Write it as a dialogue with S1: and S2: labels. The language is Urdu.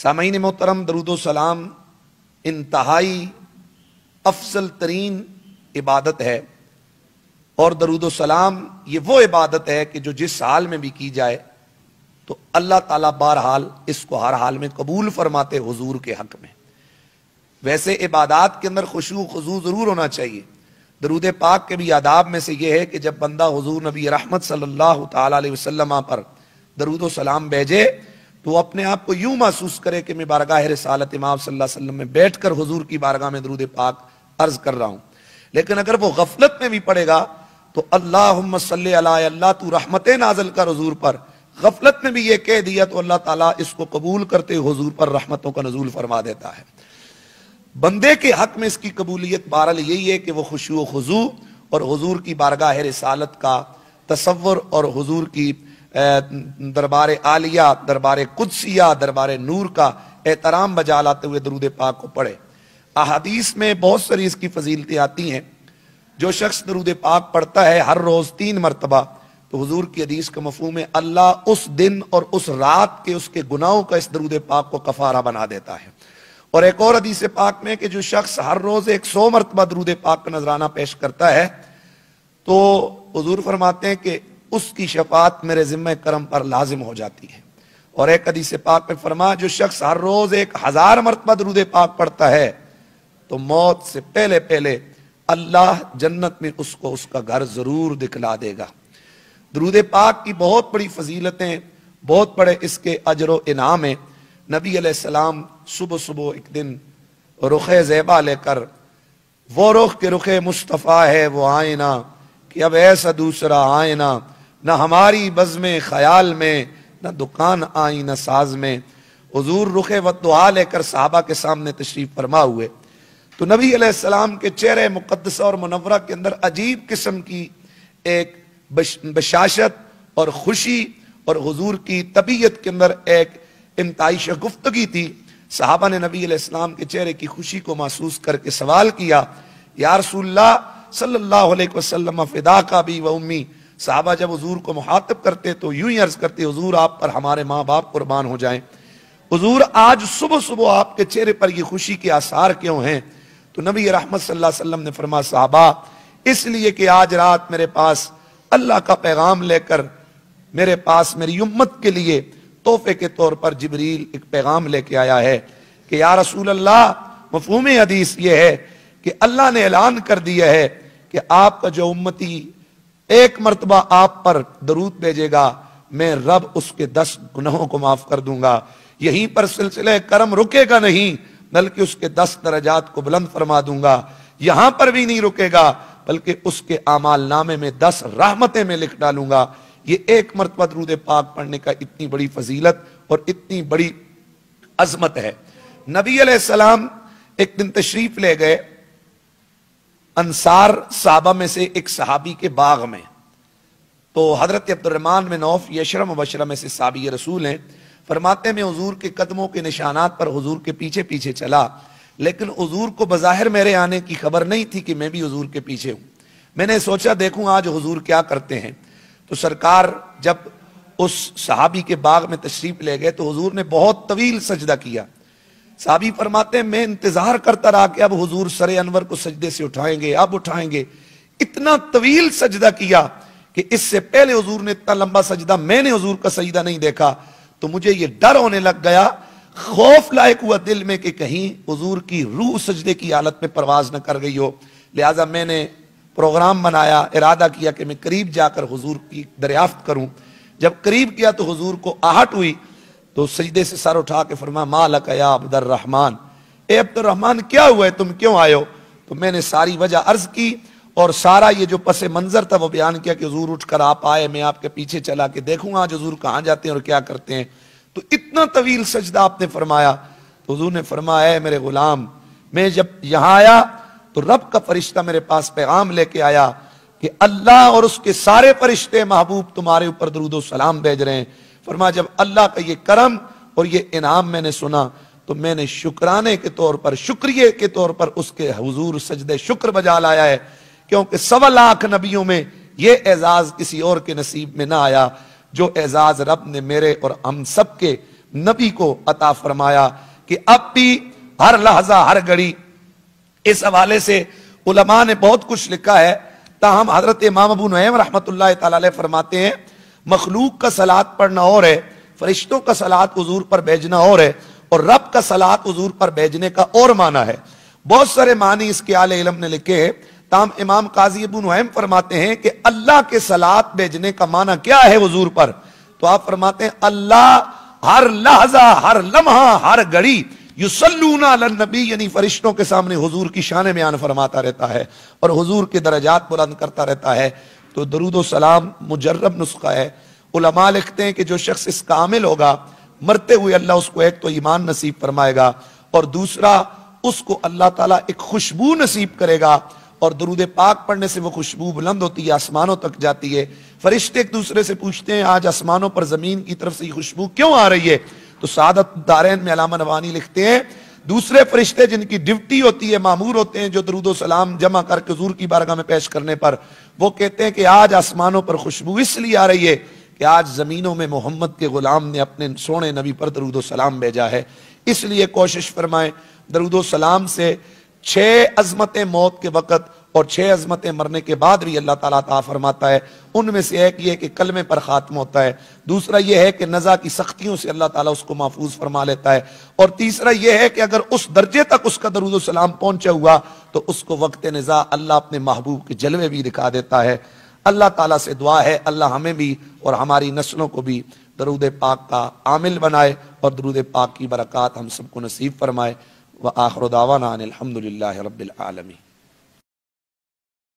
S1: سامعین محترم، درود و سلام انتہائی افضل ترین عبادت ہے، اور درود و سلام یہ وہ عبادت ہے کہ جو جس حال میں بھی کی جائے تو اللہ تعالیٰ بہرحال اس کو ہر حال میں قبول فرماتے حضور کے حق میں۔ ویسے عبادات کے اندر خشوع و خضوع ضرور ہونا چاہیے۔ درود پاک کے بھی آداب میں سے یہ ہے کہ جب بندہ حضور نبی رحمت صلی اللہ تعالی علیہ وسلم پر درود و سلام بھیجے تو وہ اپنے آپ کو یوں محسوس کرے کہ میں بارگاہ رسالت امام صلی اللہ علیہ وسلم میں بیٹھ کر حضور کی بارگاہ میں درود پاک عرض کر رہا ہوں۔ لیکن اگر وہ غفلت میں بھی پڑے گا تو اللہم صلی علی، اللہ تو رحمت نازل کر حضور پر، غفلت میں بھی یہ کہہ دیا تو اللہ تعالیٰ اس کو قبول کرتے حضور پر رحمتوں کا نزول فرما دیتا ہے۔ بندے کے حق میں اس کی قبولیت بہرحال یہی ہے کہ وہ خشوع و خضوع اور حضور کی بارگاہ رسالت کا تصور اور حضور کی دربار عالیہ، دربار قدسیہ، دربار نور کا احترام بجا لاتے ہوئے درود پاک کو پڑھے۔ احادیث میں بہت ساری اس کی فضیلتیں آتی ہیں۔ جو شخص درود پاک پڑھتا ہے ہر روز 3 مرتبہ تو حضور کی حدیث کا مفہوم ہے اللہ اس دن اور اس رات کے اس کے گناہوں کا اس درود پاک کو کفارہ بنا دیتا ہے۔ اور ایک اور حدیث پاک میں کہ جو شخص ہر روز 100 مرتبہ درود پاک کا نذرانہ پیش کرتا ہے تو حضور فرماتے ہیں کہ اس کی شفاعت میرے ذمہ کرم پر لازم ہو جاتی ہے۔ اور ایک حدیث پاک میں فرمایا جو شخص ہر روز 1000 مرتبہ درود پاک پڑھتا ہے تو موت سے پہلے پہلے اللہ جنت میں اس کو اس کا گھر ضرور دکھلا دے گا۔ درود پاک کی بہت بڑی فضیلتیں، بہت بڑے اس کے اجر و انعام ہیں۔ نبی علیہ السلام صبح صبح ایک دن رخ زیبا لے کر، وہ رخ کے رخ مصطفیٰ ہے وہ آئینہ کہ اب ایسا دوسرا آئینہ نہ ہماری بزم خیال میں، نہ دکان آئینہ ساز میں۔ حضور رخ والدعا لے کر صحابہ کے سامنے تشریف فرما ہوئے تو نبی علیہ السلام کے چہرے مقدسہ اور منورہ کے اندر عجیب قسم کی ایک بشاشت اور خوشی اور حضور کی طبیعت کے اندر ایک انتہائی شگفتگی تھی۔ صحابہ نے نبی علیہ السلام کے چہرے کی خوشی کو محسوس کر کے سوال کیا، یا رسول اللہ صلی اللہ علیہ وسلم فداک ابی و امی۔ صحابہ جب حضور کو مخاطب کرتے تو یوں ہی عرض کرتے حضور آپ پر ہمارے ماں باپ قربان ہو جائیں۔ حضور آج صبح صبح آپ کے چہرے پر یہ خوشی کے آثار کیوں ہیں؟ تو نبی رحمت صلی اللہ علیہ وسلم نے فرمایا صحابہ اس لیے کہ آج رات میرے پاس اللہ کا پیغام لے کر میرے پاس میری امت کے لیے تحفے کے طور پر جبریل ایک پیغام لے کے آیا ہے کہ یا رسول اللہ مفہوم حدیث یہ ہے کہ اللہ نے اعلان کر دیا ہے کہ آپ کا جو امتی 1 مرتبہ آپ پر درود بھیجے گا میں رب اس کے 10 گناہوں کو معاف کر دوں گا۔ یہیں پر سلسلہ کرم رکے گا نہیں بلکہ اس کے 10 درجات کو بلند فرما دوں گا۔ یہاں پر بھی نہیں رکے گا بلکہ اس کے اعمال نامے میں 10 رحمتیں میں لکھ ڈالوں گا۔ یہ 1 مرتبہ درود پاک پڑھنے کا اتنی بڑی فضیلت اور اتنی بڑی عظمت ہے۔ نبی علیہ السلام ایک دن تشریف لے گئے انصار صحابہ میں سے ایک صحابی کے باغ میں، تو حضرت عبد الرحمن بن عوف یہ 10 مبشرہ میں سے صحابی رسول ہیں۔ فرماتے میں حضور کے قدموں کے نشانات پر حضور کے پیچھے پیچھے چلا، لیکن حضور کو بظاہر میرے آنے کی خبر نہیں تھی کہ میں بھی حضور کے پیچھے ہوں۔ میں نے سوچا دیکھوں آج حضور کیا کرتے ہیں۔ تو سرکار جب اس صحابی کے باغ میں تشریف لے گئے تو حضور نے بہت طویل سجدہ کیا۔ صحابی فرماتے ہیں میں انتظار کرتا رہا کہ اب حضور سر انور کو سجدے سے اٹھائیں گے، اب اٹھائیں گے۔ اتنا طویل سجدہ کیا کہ اس سے پہلے حضور نے اتنا لمبا سجدہ میں نے حضور کا سجدہ نہیں دیکھا، تو مجھے یہ ڈر ہونے لگ گیا، خوف لائق ہوا دل میں کہ کہیں حضور کی روح سجدے کی حالت میں پرواز نہ کر گئی ہو۔ لہٰذا میں نے پروگرام بنایا، ارادہ کیا کہ میں قریب جا کر حضور کی دریافت کروں۔ جب قریب کیا تو حضور کو آہٹ ہوئی تو سجدے سے سر اٹھا کے فرمایا ما لک یا عبد الرحمن، اے عبد الرحمن کیا ہوا ہے، تم کیوں آئے ہو؟ تو میں نے ساری وجہ عرض کی اور سارا یہ جو پس منظر تھا وہ بیان کیا کہ حضور اٹھ کر آپ آئے، میں آپ کے پیچھے چلا کہ دیکھوں آج حضور کہاں جاتے ہیں اور کیا کرتے ہیں۔ تو اتنا طویل سجدہ آپ نے فرمایا تو حضور نے فرمایا اے میرے غلام، میں جب یہاں آیا تو رب کا فرشتہ میرے پاس پیغام لے کے آیا کہ اللہ اور اس کے سارے فرشتے محبوب تمہارے اوپر درود و سلام بھیج رہے ہیں۔ فرمایا جب اللہ کا یہ کرم اور یہ انعام میں نے سنا تو میں نے شکرانے کے طور پر، شکریہ کے طور پر اس کے حضور سجدے شکر بجا لایا ہے، کیونکہ 1.25 لاکھ نبیوں میں یہ اعزاز کسی اور کے نصیب میں نہ آیا جو اعزاز رب نے میرے اور ہم سب کے نبی کو عطا فرمایا کہ اب بھی ہر لحظہ ہر گھڑی. اس حوالے سے علماء نے بہت کچھ لکھا ہے، تاہم حضرت امام ابو نعیم رحمۃ اللہ تعالی علیہ فرماتے ہیں مخلوق کا صلاۃ پڑھنا اور ہے، فرشتوں کا صلاۃ حضور پر بھیجنا اور ہے، اور رب کا صلاۃ حضور پر بھیجنے کا اور معنی ہے. بہت سارے معنی اس کے اہل علم نے لکھے ہیں، تاہم امام قاضی ابو نعیم فرماتے ہیں کہ اللہ کے صلاۃ بھیجنے کا معنی کیا ہے حضور پر؟ تو آپ فرماتے ہیں اللہ ہر لحظہ ہر لمحہ ہر گھڑی یصلون علی النبی، یعنی فرشتوں کے سامنے حضور کی شان بیان فرماتا رہتا ہے اور حضور کے درجات بلند کرتا رہتا ہے. تو درود و سلام مجرب نسخہ ہے. علماء لکھتے ہیں کہ جو شخص اس کا عامل ہوگا مرتے ہوئے اللہ اس کو ایک تو ایمان نصیب فرمائے گا، اور دوسرا اس کو اللہ تعالیٰ ایک خوشبو نصیب کرے گا، اور درود پاک پڑھنے سے وہ خوشبو بلند ہوتی ہے، آسمانوں تک جاتی ہے. فرشتے ایک دوسرے سے پوچھتے ہیں آج آسمانوں پر زمین کی طرف سے یہ خوشبو کیوں آ رہی ہے؟ تو سعادت دارین میں علامہ نوانی لکھتے ہیں دوسرے فرشتے جن کی ڈیوٹی ہوتی ہے، مامور ہوتے ہیں، جو درود و سلام جمع کر کے حضور کی بارگاہ میں پیش کرنے پر، وہ کہتے ہیں کہ آج آسمانوں پر خوشبو اس لیے آ رہی ہے کہ آج زمینوں میں محمد کے غلام نے اپنے سونے نبی پر درود و سلام بھیجا ہے. اس لیے کوشش فرمائیں درود و سلام سے 6 عظمتیں موت کے وقت اور 6 عظمتیں مرنے کے بعد بھی اللہ تعالیٰ عطا فرماتا ہے. ان میں سے ایک یہ کہ کلمے پر خاتمہ ہوتا ہے، دوسرا یہ ہے کہ نزا کی سختیوں سے اللہ تعالیٰ اس کو محفوظ فرما لیتا ہے، اور تیسرا یہ ہے کہ اگر اس درجے تک اس کا درود و سلام پہنچا ہوا تو اس کو وقت نزا اللہ اپنے محبوب کے جلوے بھی دکھا دیتا ہے. اللہ تعالیٰ سے دعا ہے اللہ ہمیں بھی اور ہماری نسلوں کو بھی درود پاک کا عامل بنائے اور درود پاک کی برکات ہم سب کو نصیب فرمائے. وآخر دعوانا ان الحمد للہ رب العالمین.